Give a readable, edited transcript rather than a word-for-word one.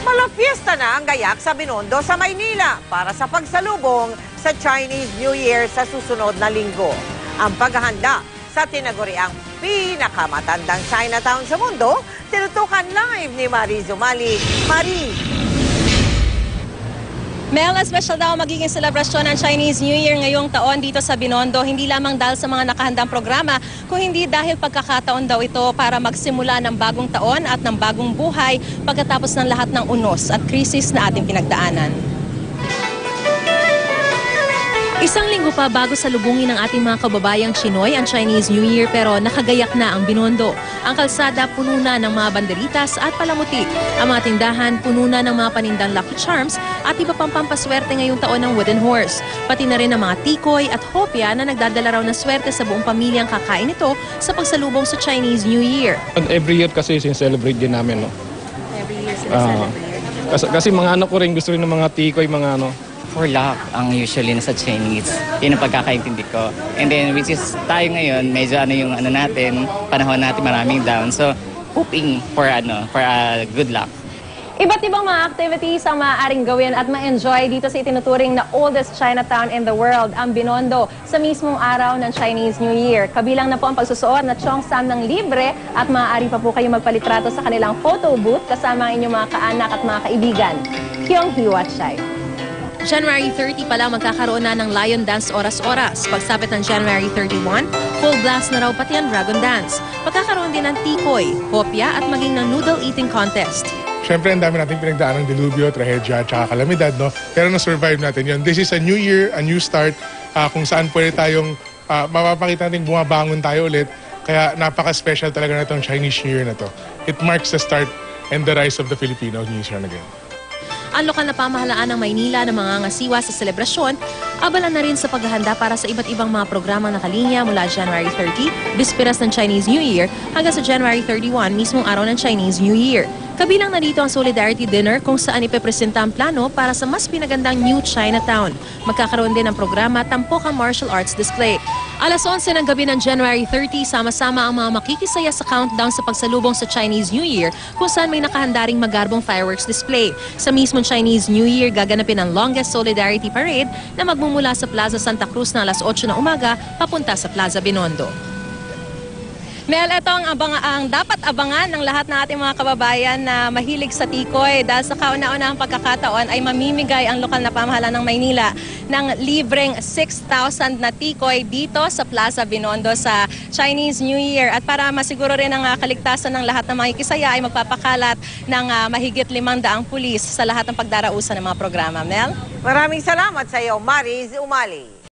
Malapiesta na ang gayak sa Binondo sa Maynila para sa pagsalubong sa Chinese New Year sa susunod na linggo. Ang paghahanda sa tinaguriang pinakamatandang Chinatown sa mundo, tinutukan live ni Marie Zumali. Marie! Mel, special daw magiging selebrasyon ng Chinese New Year ngayong taon dito sa Binondo. Hindi lamang dahil sa mga nakahandang programa, kung hindi dahil pagkakataon daw ito para magsimula ng bagong taon at ng bagong buhay pagkatapos ng lahat ng unos at krisis na ating pinagdaanan. Isang linggo pa bago salubungin ng ating mga kababayang Chinoy ang Chinese New Year pero nakagayak na ang Binondo. Ang kalsada puno na ng mga banderitas at palamuti. Ang mga tindahan puno na ng mga panindang Lucky Charms at iba pang pampaswerte ngayong taon ng Wooden Horse. Pati na rin ang mga tikoy at hopya na nagdadala raw ng swerte sa buong pamilyang kakain ito sa pagsalubong sa Chinese New Year. Every year kasi sin-celebrate din namin, no? Every year sin-celebrate. Kasi mga anak ko rin gusto rin ng mga tikoy, mga ano. For luck ang usually nasa Chinese. Yun ang pagkakaintindi ko. And then which is tayo ngayon, medyo yung natin, panahon natin maraming down. So hoping for good luck. Iba't ibang mga activities ang maaaring gawin at ma-enjoy dito sa itinuturing na oldest Chinatown in the world, ang Binondo, sa mismong araw ng Chinese New Year. Kabilang na po ang pagsusuot na Cheongsam ng libre at maaari pa po kayo magpalitrato sa kanilang photo booth kasama ang inyong mga kaanak at mga kaibigan. Kyung Hiwa Chai. January 30 pa lang magkakaroon na ng Lion Dance oras-oras. Pagsapit ng January 31, full blast na raw pati ang Dragon Dance. Pagkakaroon din ng tikoy, hopya at maging ng noodle eating contest. Siyempre, ang dami natin pinagdaan ng dilubyo, trahedya, at kalamidad, no? Pero na-survive natin yun. This is a new year, a new start, kung saan pwede tayong mapapakita natin bumabangon tayo ulit. Kaya napaka-special talaga na itong Chinese New Year na to. It marks the start and the rise of the Filipino New Year again. Ang lokal na pamahalaan ng Maynila na mga ngasiwa sa selebrasyon, abala na rin sa paghahanda para sa iba't ibang mga programang nakalinya mula January 30, bisperas ng Chinese New Year, hanggang sa January 31, mismong araw ng Chinese New Year. Kabilang na dito ang Solidarity Dinner kung saan ipepresenta ang plano para sa mas pinagandang New Chinatown. Magkakaroon din ng programa Tampokang Martial Arts Display. Alas 11 ng gabi ng January 30, sama-sama ang mga makikisaya sa countdown sa pagsalubong sa Chinese New Year kung saan may nakahandaring magarbong fireworks display. Sa mismong Chinese New Year, gaganapin ang longest Solidarity Parade na magmumula sa Plaza Santa Cruz na alas 8 ng umaga papunta sa Plaza Binondo. Mel, ito ang dapat abangan ng lahat ng ating mga kababayan na mahilig sa tikoy dahil sa kauna-unahang pagkakataon ay mamimigay ang lokal na pamahalaan ng Maynila ng libreng 6,000 na tikoy dito sa Plaza Binondo sa Chinese New Year. At para masiguro rin ang kaligtasan ng lahat ng makikisaya ay magpapakalat ng mahigit 500 pulis sa lahat ng pagdarausan ng mga programa. Mel? Maraming salamat sa iyo, Marie Zumali.